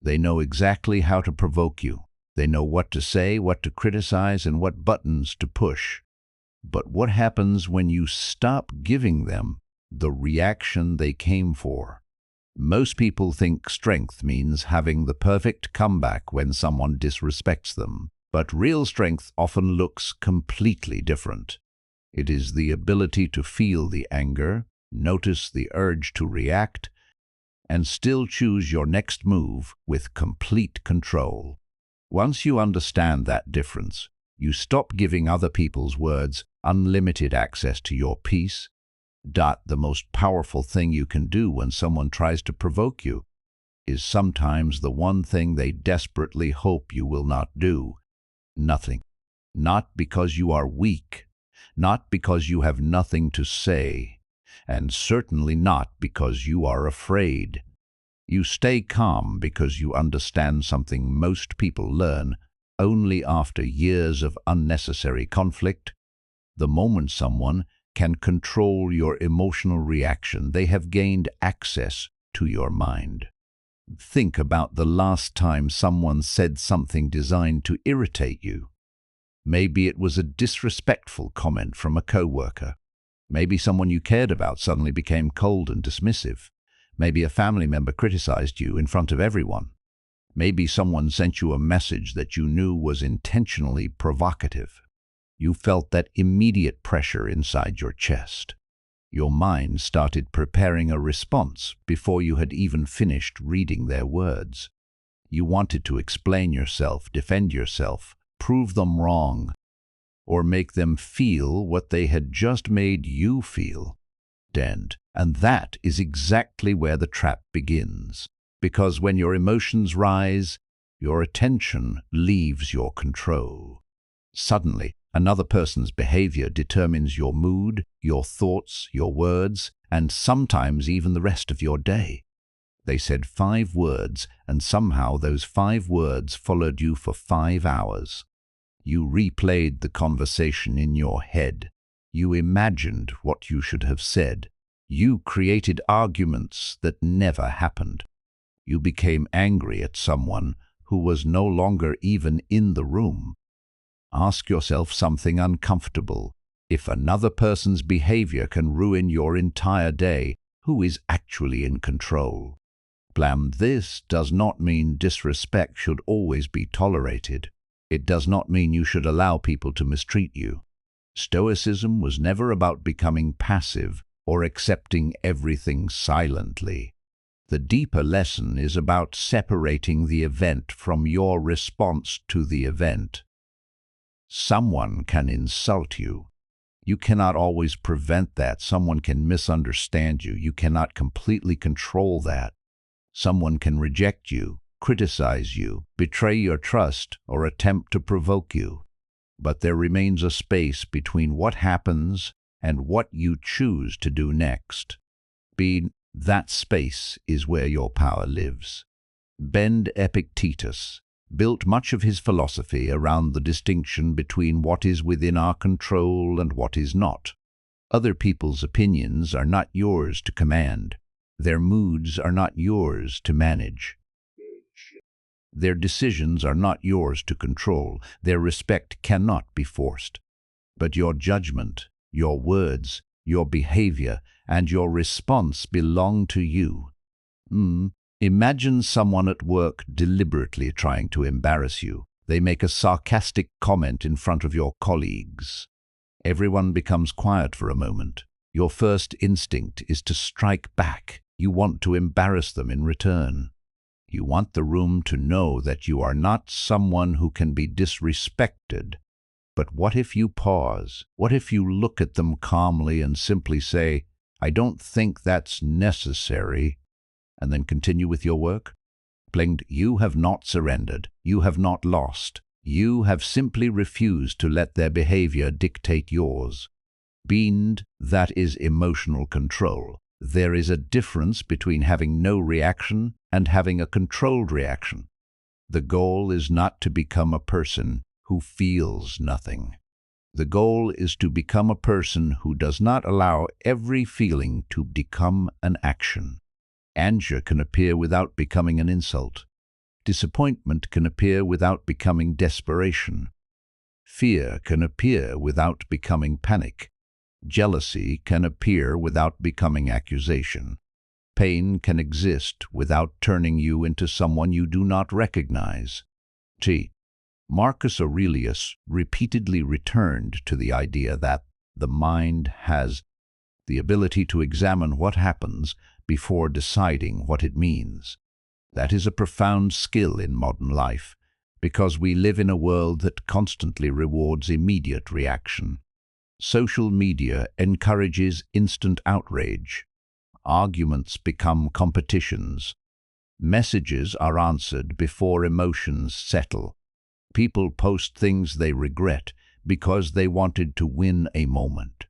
They know exactly how to provoke you. They know what to say, what to criticize, and what buttons to push. But what happens when you stop giving them the reaction they came for? Most people think strength means having the perfect comeback when someone disrespects them. But real strength often looks completely different. It is the ability to feel the anger, notice the urge to react, and still choose your next move with complete control. Once you understand that difference, you stop giving other people's words unlimited access to your peace. The most powerful thing you can do when someone tries to provoke you is sometimes the one thing they desperately hope you will not do. Nothing. Not because you are weak, not because you have nothing to say, and certainly not because you are afraid. You stay calm because you understand something most people learn only after years of unnecessary conflict. The moment someone can control your emotional reaction, they have gained access to your mind. Think about the last time someone said something designed to irritate you. Maybe it was a disrespectful comment from a coworker. Maybe someone you cared about suddenly became cold and dismissive. Maybe a family member criticized you in front of everyone. Maybe someone sent you a message that you knew was intentionally provocative. You felt that immediate pressure inside your chest. Your mind started preparing a response before you had even finished reading their words. You wanted to explain yourself, defend yourself, prove them wrong, or make them feel what they had just made you feel. And that is exactly where the trap begins. Because when your emotions rise, your attention leaves your control. Suddenly, another person's behavior determines your mood, your thoughts, your words, and sometimes even the rest of your day. They said 5 words, and somehow those 5 words followed you for 5 hours. You replayed the conversation in your head. You imagined what you should have said. You created arguments that never happened. You became angry at someone who was no longer even in the room. Ask yourself something uncomfortable. If another person's behavior can ruin your entire day, who is actually in control? This does not mean disrespect should always be tolerated. It does not mean you should allow people to mistreat you. Stoicism was never about becoming passive or accepting everything silently. The deeper lesson is about separating the event from your response to the event. Someone can insult you. You cannot always prevent that. Someone can misunderstand you. You cannot completely control that. Someone can reject you, criticize you, betray your trust, or attempt to provoke you. But there remains a space between what happens and what you choose to do next. That space is where your power lives. Epictetus built much of his philosophy around the distinction between what is within our control and what is not. Other people's opinions are not yours to command. Their moods are not yours to manage. Their decisions are not yours to control. Their respect cannot be forced. But your judgment, your words, your behavior, and your response belong to you. Imagine someone at work deliberately trying to embarrass you. They make a sarcastic comment in front of your colleagues. Everyone becomes quiet for a moment. Your first instinct is to strike back. You want to embarrass them in return. You want the room to know that you are not someone who can be disrespected. But what if you pause? What if you look at them calmly and simply say, "I don't think that's necessary," and then continue with your work? You have not surrendered. You have not lost. You have simply refused to let their behavior dictate yours. That is emotional control. There is a difference between having no reaction and having a controlled reaction. The goal is not to become a person who feels nothing. The goal is to become a person who does not allow every feeling to become an action. Anger can appear without becoming an insult. Disappointment can appear without becoming desperation. Fear can appear without becoming panic. Jealousy can appear without becoming accusation. Pain can exist without turning you into someone you do not recognize. Marcus Aurelius repeatedly returned to the idea that the mind has the ability to examine what happens before deciding what it means. That is a profound skill in modern life, because we live in a world that constantly rewards immediate reaction. Social media encourages instant outrage. Arguments become competitions. Messages are answered before emotions settle. People post things they regret because they wanted to win a moment.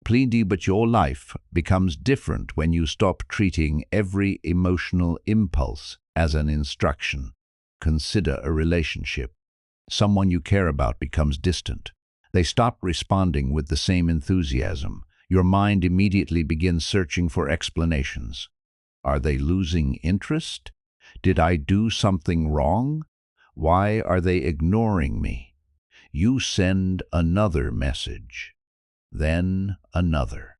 But your life becomes different when you stop treating every emotional impulse as an instruction. Consider a relationship. Someone you care about becomes distant. They stop responding with the same enthusiasm. Your mind immediately begins searching for explanations. Are they losing interest? Did I do something wrong? Why are they ignoring me? You send another message, then another.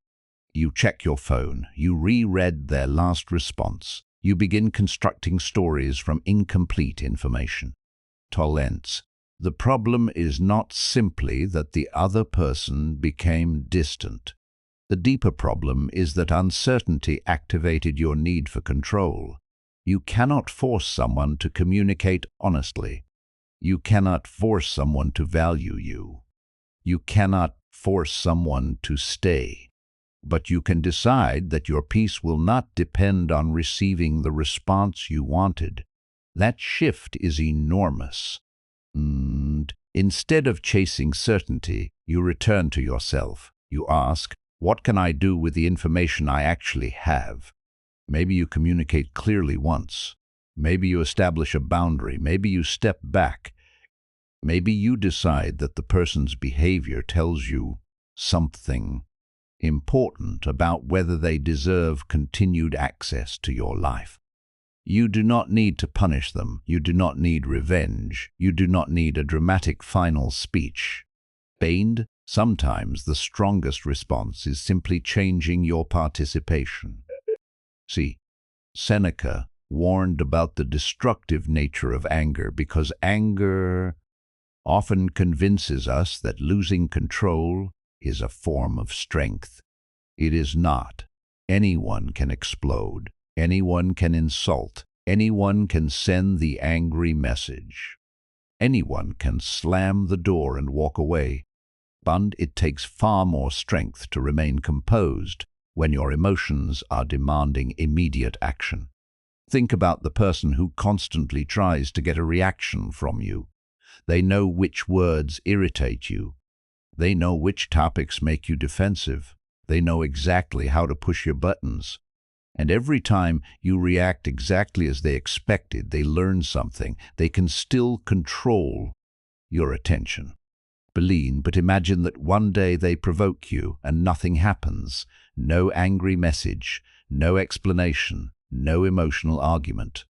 You check your phone. You reread their last response. You begin constructing stories from incomplete information. Tolerance. The problem is not simply that the other person became distant. The deeper problem is that uncertainty activated your need for control. You cannot force someone to communicate honestly. You cannot force someone to value you. You cannot force someone to stay. But you can decide that your peace will not depend on receiving the response you wanted. That shift is enormous. Instead of chasing certainty, you return to yourself. You ask, what can I do with the information I actually have? Maybe you communicate clearly once. Maybe you establish a boundary. Maybe you step back. Maybe you decide that the person's behavior tells you something important about whether they deserve continued access to your life. You do not need to punish them. You do not need revenge. You do not need a dramatic final speech. Sometimes the strongest response is simply changing your participation. Seneca warned about the destructive nature of anger because anger often convinces us that losing control is a form of strength. It is not. Anyone can explode. Anyone can insult. Anyone can send the angry message. Anyone can slam the door and walk away. But it takes far more strength to remain composed when your emotions are demanding immediate action. Think about the person who constantly tries to get a reaction from you. They know which words irritate you. They know which topics make you defensive. They know exactly how to push your buttons. And every time you react exactly as they expected, they learn something. They can still control your attention. But imagine that one day they provoke you and nothing happens. No angry message, no explanation, no emotional argument.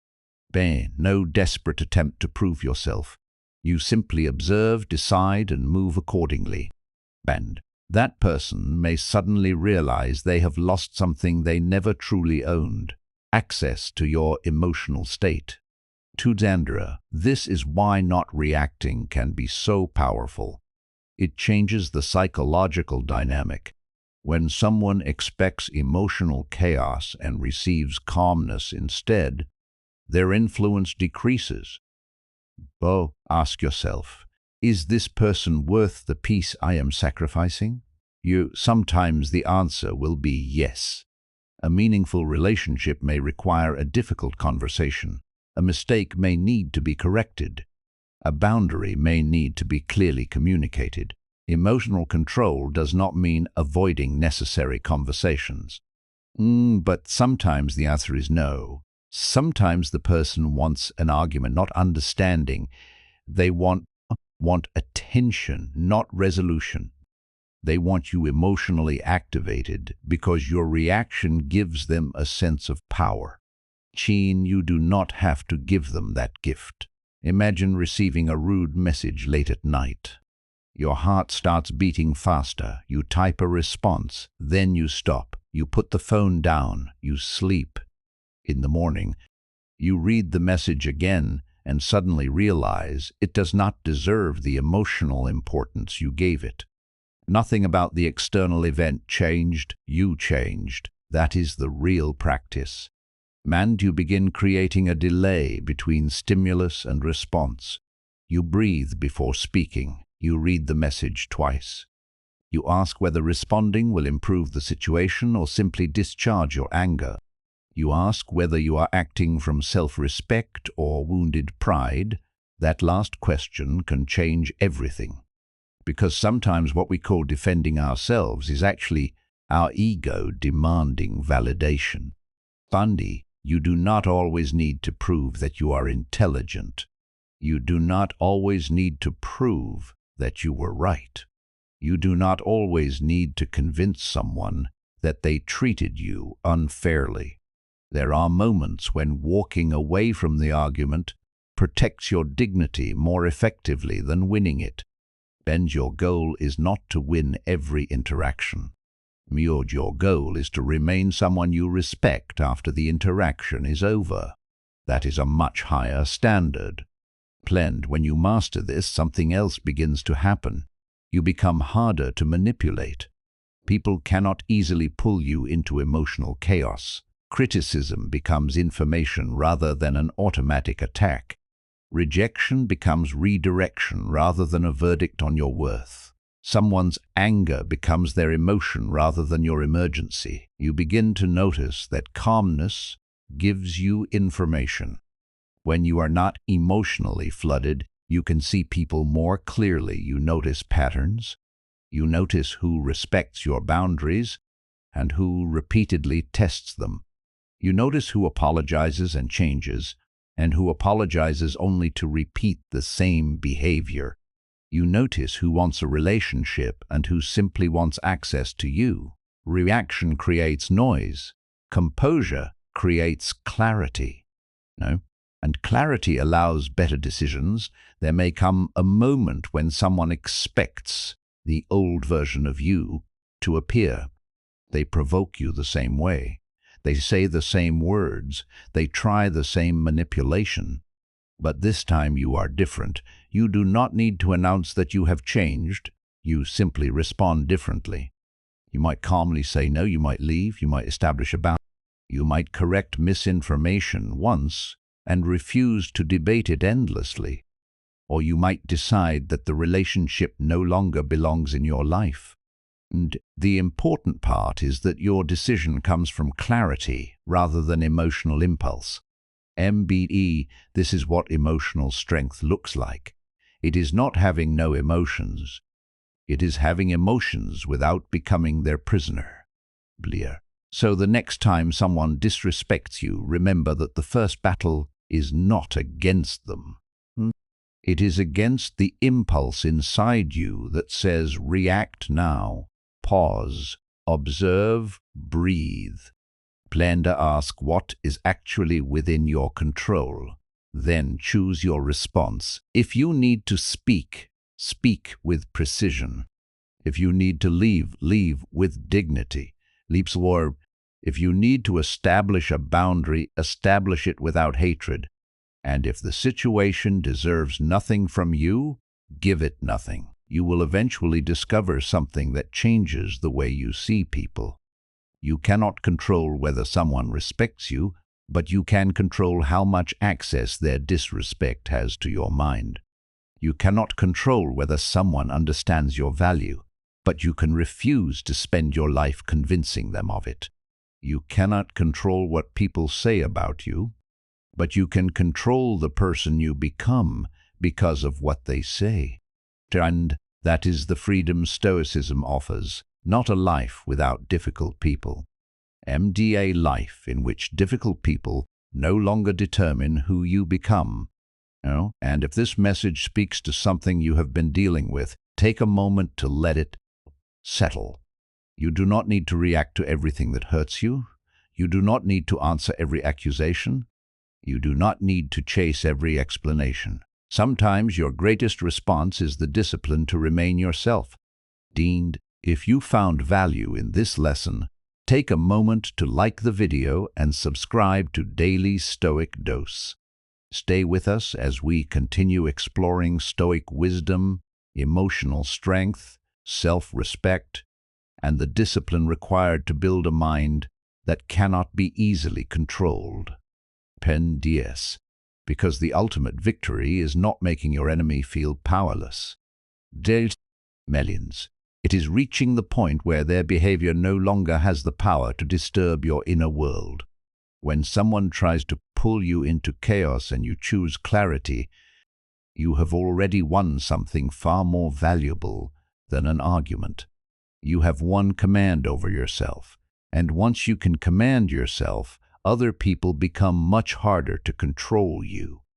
No desperate attempt to prove yourself. You simply observe, decide, and move accordingly. That person may suddenly realize they have lost something they never truly owned, access to your emotional state. This is why not reacting can be so powerful. It changes the psychological dynamic. When someone expects emotional chaos and receives calmness instead, their influence decreases. Ask yourself, is this person worth the peace I am sacrificing? Sometimes the answer will be yes. A meaningful relationship may require a difficult conversation. A mistake may need to be corrected. A boundary may need to be clearly communicated. Emotional control does not mean avoiding necessary conversations. But sometimes the answer is no. Sometimes the person wants an argument, not understanding. They want attention, not resolution. They want you emotionally activated because your reaction gives them a sense of power. You do not have to give them that gift. Imagine receiving a rude message late at night. Your heart starts beating faster. You type a response, then you stop. You put the phone down. You sleep. In the morning, you read the message again and suddenly realize it does not deserve the emotional importance you gave it. Nothing about the external event changed. You changed. That is the real practice. And you begin creating a delay between stimulus and response. You breathe before speaking. You read the message twice. You ask whether responding will improve the situation or simply discharge your anger. You ask whether you are acting from self-respect or wounded pride. That last question can change everything. Because sometimes what we call defending ourselves is actually our ego demanding validation. Fundy, you do not always need to prove that you are intelligent. You do not always need to prove that you were right. You do not always need to convince someone that they treated you unfairly. There are moments when walking away from the argument protects your dignity more effectively than winning it. And your goal is not to win every interaction. Your goal is to remain someone you respect after the interaction is over. That is a much higher standard. When you master this, something else begins to happen. You become harder to manipulate. People cannot easily pull you into emotional chaos. Criticism becomes information rather than an automatic attack. Rejection becomes redirection rather than a verdict on your worth. Someone's anger becomes their emotion rather than your emergency. You begin to notice that calmness gives you information. When you are not emotionally flooded, you can see people more clearly. You notice patterns. You notice who respects your boundaries and who repeatedly tests them. You notice who apologizes and changes, and who apologizes only to repeat the same behavior. You notice who wants a relationship and who simply wants access to you. Reaction creates noise. Composure creates clarity. And clarity allows better decisions. There may come a moment when someone expects the old version of you to appear. They provoke you the same way. They say the same words. They try the same manipulation. But this time you are different. You do not need to announce that you have changed. You simply respond differently. You might calmly say no, you might leave, you might establish a boundary. You might correct misinformation once and refuse to debate it endlessly. Or you might decide that the relationship no longer belongs in your life. And the important part is that your decision comes from clarity rather than emotional impulse. This is what emotional strength looks like. It is not having no emotions. It is having emotions without becoming their prisoner. So the next time someone disrespects you, remember that the first battle is not against them. It is against the impulse inside you that says, react now, pause, observe, breathe. Plan to ask what is actually within your control. Then choose your response. If you need to speak, speak with precision. If you need to leave, leave with dignity. If you need to establish a boundary, establish it without hatred. And if the situation deserves nothing from you, give it nothing. You will eventually discover something that changes the way you see people. You cannot control whether someone respects you, but you can control how much access their disrespect has to your mind. You cannot control whether someone understands your value, but you can refuse to spend your life convincing them of it. You cannot control what people say about you, but you can control the person you become because of what they say. And that is the freedom Stoicism offers, not a life without difficult people. A life in which difficult people no longer determine who you become. And if this message speaks to something you have been dealing with, take a moment to let it settle. You do not need to react to everything that hurts you. You do not need to answer every accusation. You do not need to chase every explanation. Sometimes your greatest response is the discipline to remain yourself. Deemed, if you found value in this lesson, take a moment to like the video and subscribe to Daily Stoic Dose. Stay with us as we continue exploring Stoic wisdom, emotional strength, self-respect, and the discipline required to build a mind that cannot be easily controlled. Pen dies, because the ultimate victory is not making your enemy feel powerless. Del Melians. It is reaching the point where their behavior no longer has the power to disturb your inner world. When someone tries to pull you into chaos and you choose clarity, you have already won something far more valuable than an argument. You have won command over yourself, and once you can command yourself, other people become much harder to control you.